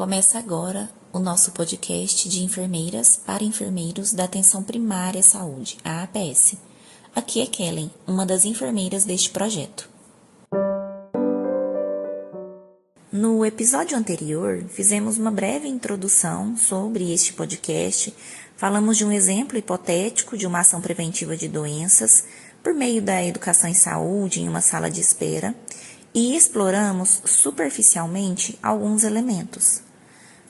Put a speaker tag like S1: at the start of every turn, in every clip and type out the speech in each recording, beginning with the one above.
S1: Começa agora o nosso podcast de enfermeiras para enfermeiros da Atenção Primária à Saúde, a APS. Aqui é Kellen, uma das enfermeiras deste projeto. No episódio anterior, fizemos uma breve introdução sobre este podcast, falamos de um exemplo hipotético de uma ação preventiva de doenças por meio da educação em saúde em uma sala de espera e exploramos superficialmente alguns elementos.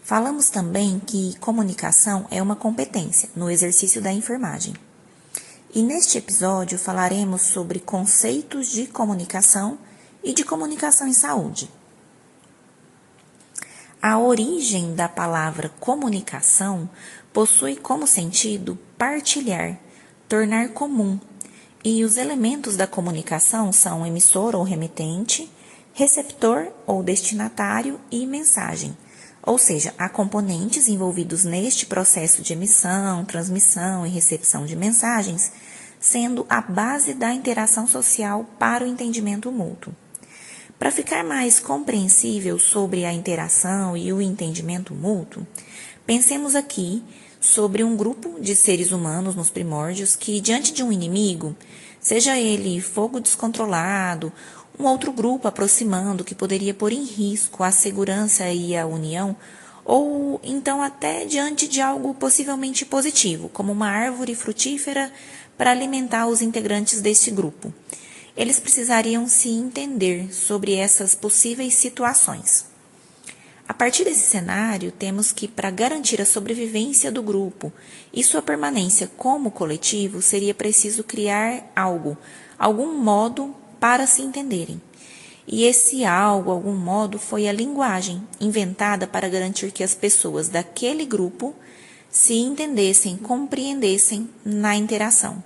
S1: Falamos também que comunicação é uma competência no exercício da enfermagem. E neste episódio falaremos sobre conceitos de comunicação e de comunicação em saúde. A origem da palavra comunicação possui como sentido partilhar, tornar comum, e os elementos da comunicação são emissor ou remetente, receptor ou destinatário e mensagem, ou seja, há componentes envolvidos neste processo de emissão, transmissão e recepção de mensagens, sendo a base da interação social para o entendimento mútuo. Para ficar mais compreensível sobre a interação e o entendimento mútuo, pensemos aqui sobre um grupo de seres humanos nos primórdios que, diante de um inimigo, seja ele fogo descontrolado, um outro grupo aproximando que poderia pôr em risco a segurança e a união, ou então até diante de algo possivelmente positivo, como uma árvore frutífera para alimentar os integrantes deste grupo. Eles precisariam se entender sobre essas possíveis situações. A partir desse cenário, temos que, para garantir a sobrevivência do grupo e sua permanência como coletivo, seria preciso criar algum modo para se entenderem. E esse algum modo, foi a linguagem, inventada para garantir que as pessoas daquele grupo se entendessem, compreendessem na interação.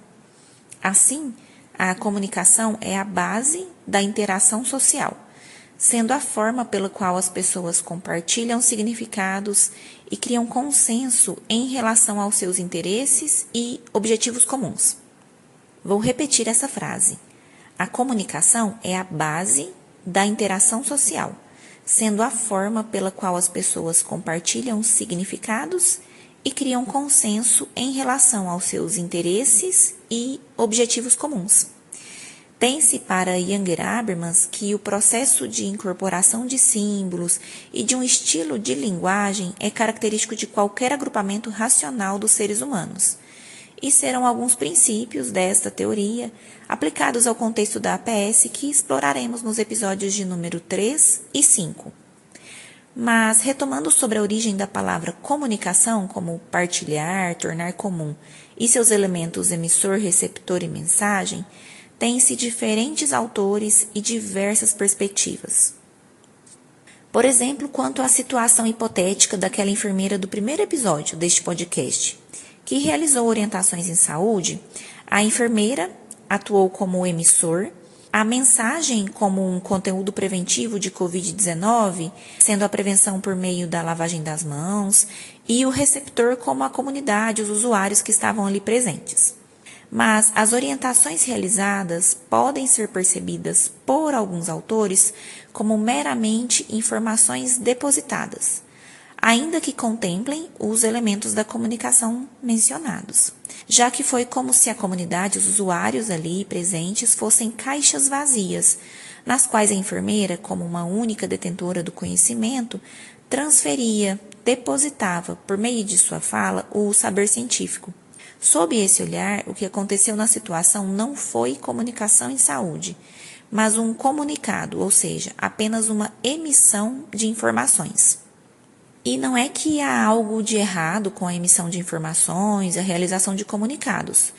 S1: Assim, a comunicação é a base da interação social, sendo a forma pela qual as pessoas compartilham significados e criam consenso em relação aos seus interesses e objetivos comuns. Vou repetir essa frase. A comunicação é a base da interação social, sendo a forma pela qual as pessoas compartilham significados e criam consenso em relação aos seus interesses e objetivos comuns. Tem-se para Younger Habermas que o processo de incorporação de símbolos e de um estilo de linguagem é característico de qualquer agrupamento racional dos seres humanos. E serão alguns princípios desta teoria aplicados ao contexto da APS que exploraremos nos episódios de número 3 e 5. Mas, retomando sobre a origem da palavra comunicação, como partilhar, tornar comum, e seus elementos emissor, receptor e mensagem, tem-se diferentes autores e diversas perspectivas. Por exemplo, quanto à situação hipotética daquela enfermeira do primeiro episódio deste podcast, que realizou orientações em saúde, a enfermeira atuou como emissor, a mensagem como um conteúdo preventivo de Covid-19, sendo a prevenção por meio da lavagem das mãos, e o receptor como a comunidade, os usuários que estavam ali presentes. Mas as orientações realizadas podem ser percebidas por alguns autores como meramente informações depositadas, ainda que contemplem os elementos da comunicação mencionados, já que foi como se a comunidade, os usuários ali presentes, fossem caixas vazias, nas quais a enfermeira, como uma única detentora do conhecimento, transferia, depositava, por meio de sua fala, o saber científico. Sob esse olhar, o que aconteceu na situação não foi comunicação em saúde, mas um comunicado, ou seja, apenas uma emissão de informações. E não é que há algo de errado com a emissão de informações, a realização de comunicados.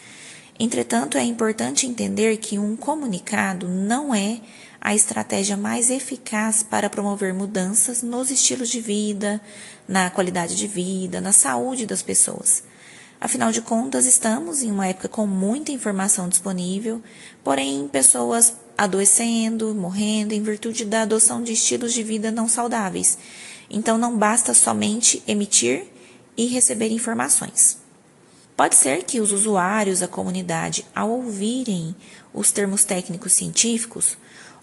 S1: Entretanto, é importante entender que um comunicado não é a estratégia mais eficaz para promover mudanças nos estilos de vida, na qualidade de vida, na saúde das pessoas. Afinal de contas, estamos em uma época com muita informação disponível, porém pessoas adoecendo, morrendo em virtude da adoção de estilos de vida não saudáveis. Então, não basta somente emitir e receber informações. Pode ser que os usuários, a comunidade, ao ouvirem os termos técnicos científicos,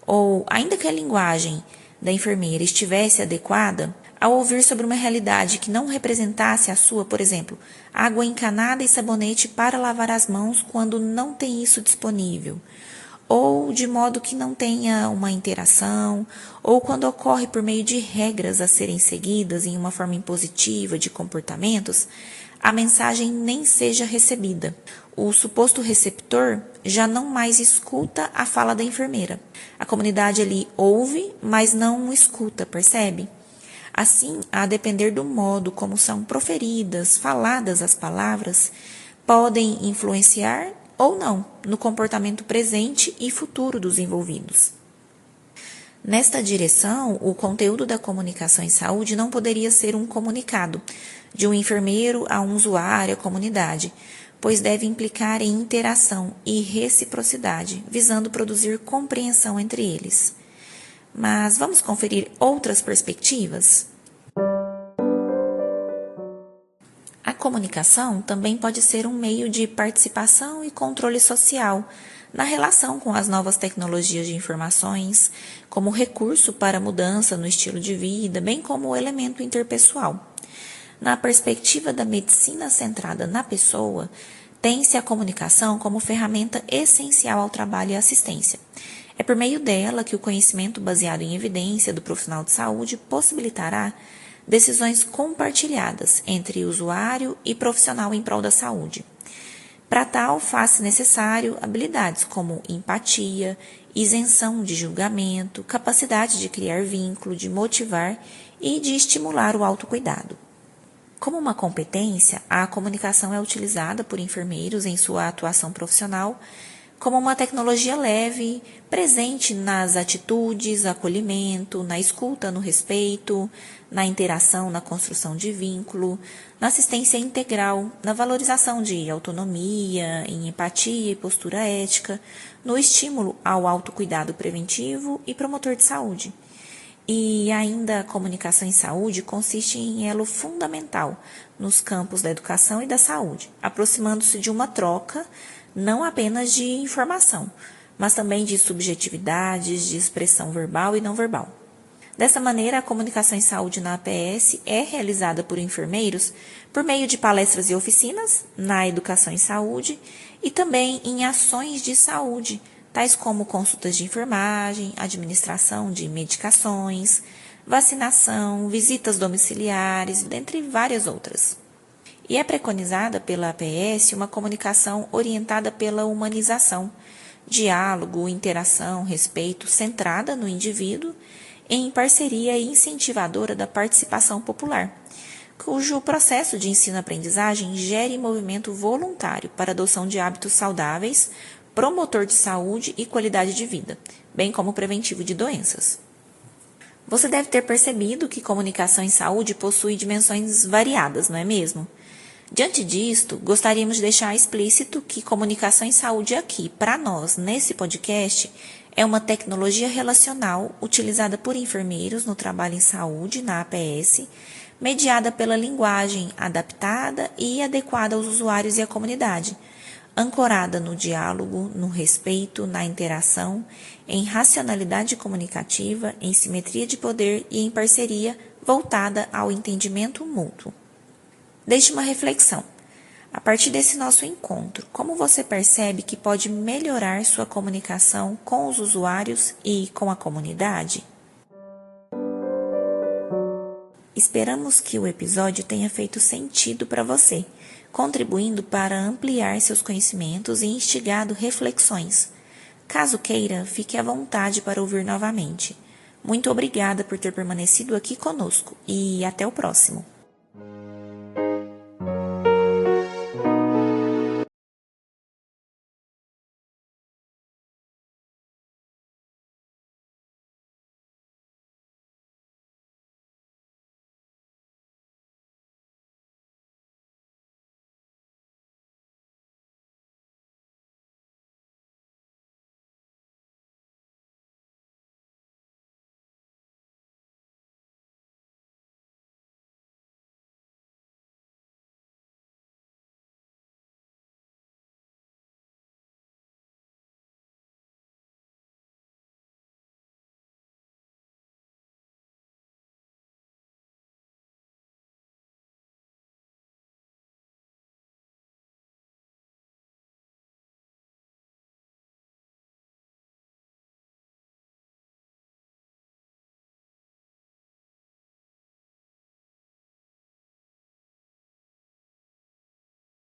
S1: ou ainda que a linguagem da enfermeira estivesse adequada, Ao ouvir sobre uma realidade que não representasse a sua, por exemplo, água encanada e sabonete para lavar as mãos quando não tem isso disponível, ou de modo que não tenha uma interação, ou quando ocorre por meio de regras a serem seguidas em uma forma impositiva de comportamentos, a mensagem nem seja recebida. O suposto receptor já não mais escuta a fala da enfermeira. A comunidade ali ouve, mas não escuta, percebe? Assim, a depender do modo como são proferidas, faladas as palavras, podem influenciar ou não no comportamento presente e futuro dos envolvidos. Nesta direção, o conteúdo da comunicação em saúde não poderia ser um comunicado de um enfermeiro a um usuário, à comunidade, pois deve implicar em interação e reciprocidade, visando produzir compreensão entre eles. Mas vamos conferir outras perspectivas? A comunicação também pode ser um meio de participação e controle social na relação com as novas tecnologias de informações, como recurso para mudança no estilo de vida, bem como elemento interpessoal. Na perspectiva da medicina centrada na pessoa, tem-se a comunicação como ferramenta essencial ao trabalho e assistência. É por meio dela que o conhecimento baseado em evidência do profissional de saúde possibilitará decisões compartilhadas entre usuário e profissional em prol da saúde. Para tal, faz-se necessário habilidades como empatia, isenção de julgamento, capacidade de criar vínculo, de motivar e de estimular o autocuidado. Como uma competência, a comunicação é utilizada por enfermeiros em sua atuação profissional como uma tecnologia leve, presente nas atitudes, acolhimento, na escuta, no respeito, na interação, na construção de vínculo, na assistência integral, na valorização de autonomia, em empatia e postura ética, no estímulo ao autocuidado preventivo e promotor de saúde. E ainda a comunicação em saúde consiste em elo fundamental nos campos da educação e da saúde, aproximando-se de uma troca não apenas de informação, mas também de subjetividades, de expressão verbal e não verbal. Dessa maneira, a comunicação em saúde na APS é realizada por enfermeiros por meio de palestras e oficinas na educação em saúde e também em ações de saúde, tais como consultas de enfermagem, administração de medicações, vacinação, visitas domiciliares, dentre várias outras. E é preconizada pela APS uma comunicação orientada pela humanização, diálogo, interação, respeito, centrada no indivíduo, em parceria e incentivadora da participação popular, cujo processo de ensino-aprendizagem gere movimento voluntário para a adoção de hábitos saudáveis, promotor de saúde e qualidade de vida, bem como preventivo de doenças. Você deve ter percebido que comunicação em saúde possui dimensões variadas, não é mesmo? Diante disto, gostaríamos de deixar explícito que comunicação em saúde aqui, para nós, nesse podcast, é uma tecnologia relacional utilizada por enfermeiros no trabalho em saúde, na APS, mediada pela linguagem adaptada e adequada aos usuários e à comunidade, ancorada no diálogo, no respeito, na interação, em racionalidade comunicativa, em simetria de poder e em parceria voltada ao entendimento mútuo. Deixe uma reflexão. A partir desse nosso encontro, como você percebe que pode melhorar sua comunicação com os usuários e com a comunidade? Esperamos que o episódio tenha feito sentido para você, contribuindo para ampliar seus conhecimentos e instigado reflexões. Caso queira, fique à vontade para ouvir novamente. Muito obrigada por ter permanecido aqui conosco e até o próximo.